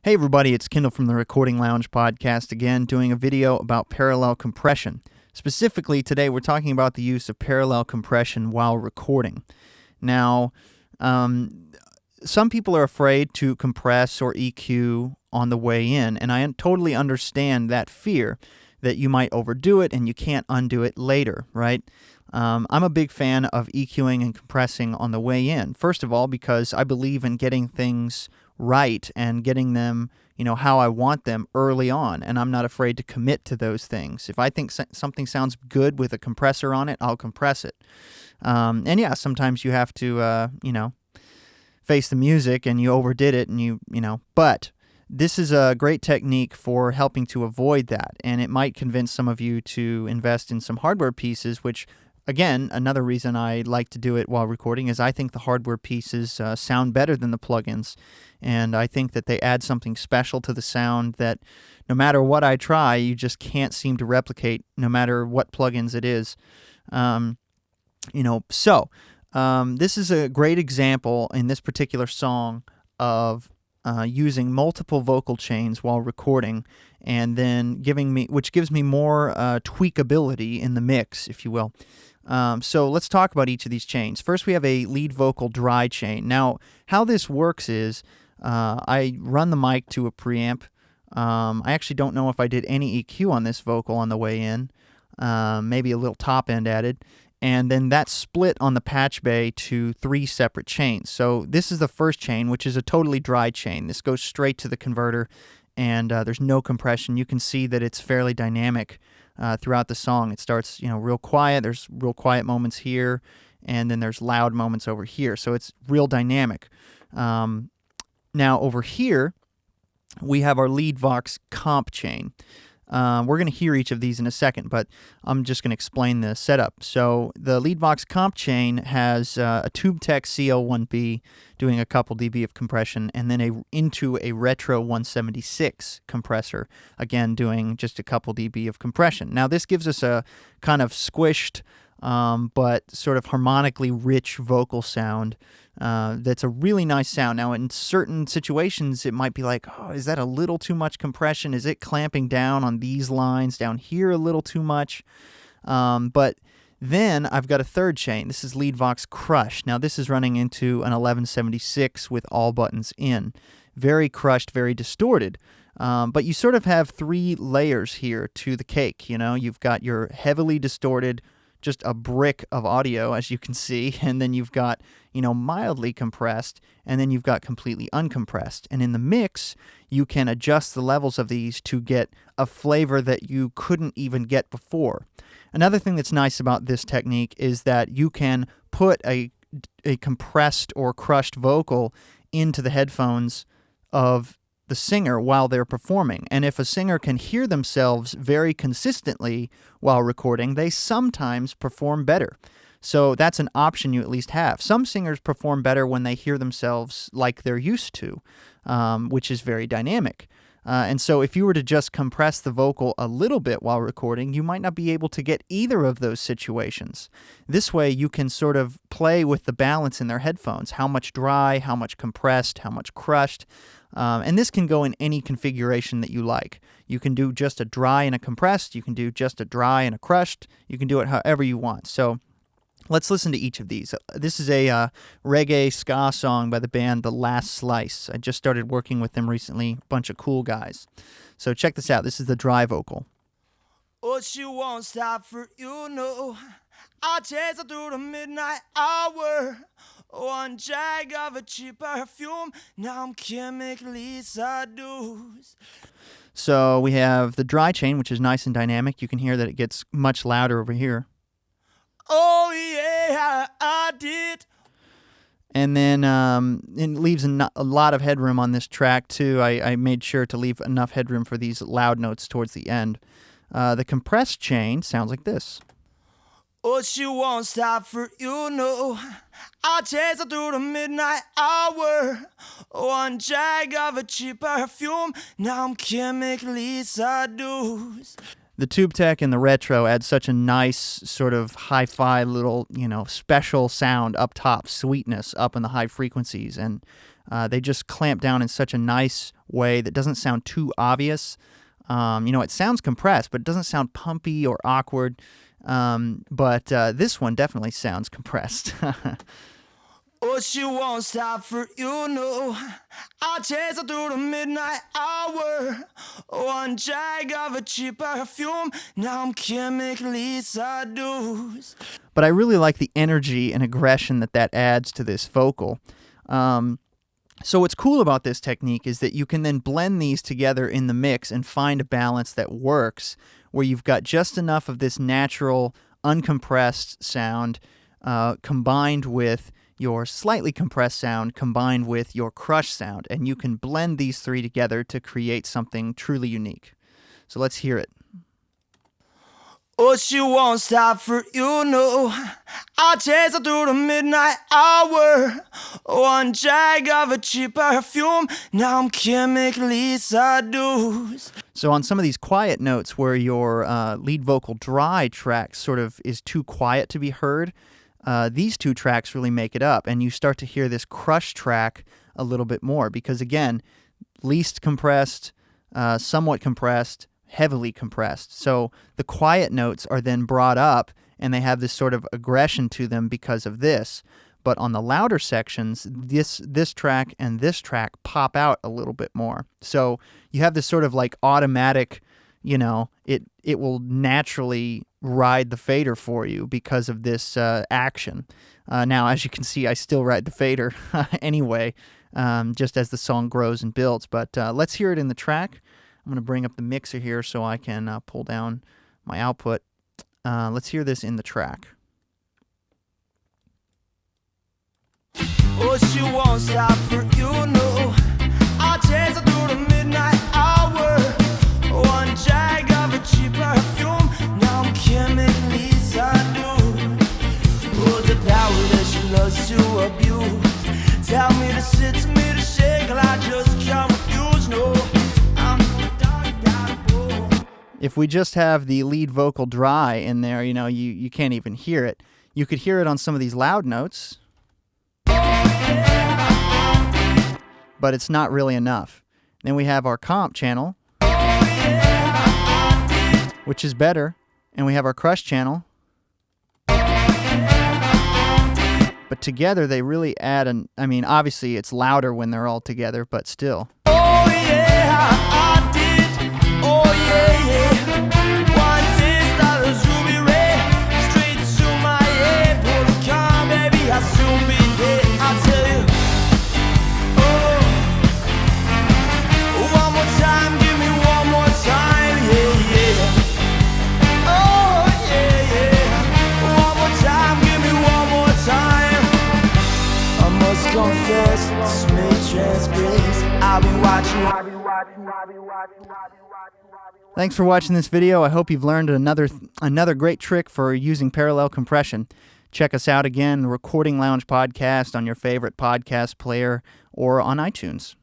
Hey everybody, it's Kendall from the Recording Lounge podcast again, doing a video about parallel compression. Specifically, today we're talking about the use of parallel compression while recording. Now, some people are afraid to compress or EQ on the way in, and I totally understand that fear that you might overdo it and you can't undo it later, right? I'm a big fan of EQing and compressing on the way in. First of all, because I believe in getting things right and getting them, how I want them early on, and I'm not afraid to commit to those things. If I think something sounds good with a compressor on it, I'll compress it. And yeah, sometimes you have to, face the music and you overdid it and but this is a great technique for helping to avoid that, and it might convince some of you to invest in some hardware pieces, which, again, another reason I like to do it while recording is I think the hardware pieces sound better than the plugins, and I think that they add something special to the sound that no matter what I try, you just can't seem to replicate, no matter what plugins it is. This is a great example in this particular song of using multiple vocal chains while recording, and then which gives me more tweakability in the mix, if you will. So let's talk about each of these chains. First, we have a lead vocal dry chain. Now, how this works is I run the mic to a preamp. I actually don't know if I did any EQ on this vocal on the way in, maybe a little top end added. And then that's split on the patch bay to 3 separate chains. So this is the first chain, which is a totally dry chain. This goes straight to the converter, and there's no compression. You can see that it's fairly dynamic throughout the song. It starts, real quiet. There's real quiet moments here, and then there's loud moments over here. So it's real dynamic. Now over here, we have our lead Vox comp chain. We're going to hear each of these in a second, but I'm just going to explain the setup. So the lead Vox comp chain has a TubeTech CL1B doing a couple dB of compression, and then into a Retro 176 compressor, again doing just a couple dB of compression. Now this gives us a kind of squished but sort of harmonically rich vocal sound. That's a really nice sound. Now, in certain situations, it might be like, oh, is that a little too much compression? Is it clamping down on these lines down here a little too much? But then I've got a third chain. This is lead Vox Crush. Now, this is running into an 1176 with all buttons in. Very crushed, very distorted. But you sort of have 3 layers here to the cake. You've got your heavily distorted, just a brick of audio, as you can see, and then you've got, mildly compressed, and then you've got completely uncompressed. And in the mix, you can adjust the levels of these to get a flavor that you couldn't even get before. Another thing that's nice about this technique is that you can put a compressed or crushed vocal into the headphones of the singer while they're performing. And if a singer can hear themselves very consistently while recording, they sometimes perform better. So that's an option you at least have. Some singers perform better when they hear themselves like they're used to, which is very dynamic. And so if you were to just compress the vocal a little bit while recording, you might not be able to get either of those situations. This way you can sort of play with the balance in their headphones. How much dry, how much compressed, how much crushed. And this can go in any configuration that you like. You can do just a dry and a compressed. You can do just a dry and a crushed. You can do it however you want. So let's listen to each of these. This is a reggae ska song by the band The Last Slice. I just started working with them recently. Bunch of cool guys. So check this out. This is the dry vocal. Oh, she won't stop for I'll chase her through the midnight hour. One jag of a cheap perfume. Now I'm chemically seduced. So we have the dry chain, which is nice and dynamic. You can hear that it gets much louder over here. Oh yeah, I did. And then it leaves a lot of headroom on this track too. I made sure to leave enough headroom for these loud notes towards the end. The compressed chain sounds like this. Oh, she won't stop for I'll chase her through the midnight hour. One jag of a cheap perfume. Now I'm chemically seduced. The TubeTech and the Retro add such a nice sort of hi-fi little, special sound up top, sweetness up in the high frequencies, and They just clamp down in such a nice way that doesn't sound too obvious. It sounds compressed, but it doesn't sound pumpy or awkward. But this one definitely sounds compressed. Oh, she won't stop for you, no. I'll chase her through the midnight hour. One drag of a cheap perfume. Now I'm chemically seduced. But I really like the energy and aggression that adds to this vocal. So what's cool about this technique is that you can then blend these together in the mix and find a balance that works, where you've got just enough of this natural, uncompressed sound combined with your slightly compressed sound combined with your crushed sound, and you can blend these three together to create something truly unique. So let's hear it. Oh, she won't stop for you, no. I'll chase her through the midnight hour. One drag of a cheap perfume. Now I'm chemically seduced. So on some of these quiet notes where your lead vocal dry track sort of is too quiet to be heard, these two tracks really make it up, and you start to hear this crush track a little bit more because, again, least compressed, somewhat compressed, heavily compressed. So the quiet notes are then brought up, and they have this sort of aggression to them because of this. But on the louder sections, this track and this track pop out a little bit more. So you have this sort of like automatic, it will naturally ride the fader for you because of this action. Now, as you can see, I still ride the fader anyway, just as the song grows and builds. But let's hear it in the track. I'm going to bring up the mixer here so I can pull down my output. Let's hear this in the track. Oh, she won't stop for you, no. I'll chase her through the midnight hour. One drag of a cheap perfume. Now I'm chemically seduced. Oh, the power that she loves to abuse. Tell me to sit, to me to shake, till I just can't refuse, no. If we just have the lead vocal dry in there, you can't even hear it. You could hear it on some of these loud notes, but it's not really enough. Then we have our comp channel, which is better, and we have our crush channel. But together they really add obviously it's louder when they're all together, but still. Oh yeah, I did. Oh yeah, yeah. One taste of the ruby red, straight to my head. Pull the car, baby, I'll soon be dead. I'll tell you. Oh, one more time, give me one more time, yeah, yeah. Oh yeah, yeah. One more time, give me one more time. I must confess, this may transgress. I'll be watching. Thanks for watching this video. I hope you've learned another great trick for using parallel compression. Check us out again, the Recording Lounge Podcast, on your favorite podcast player or on iTunes.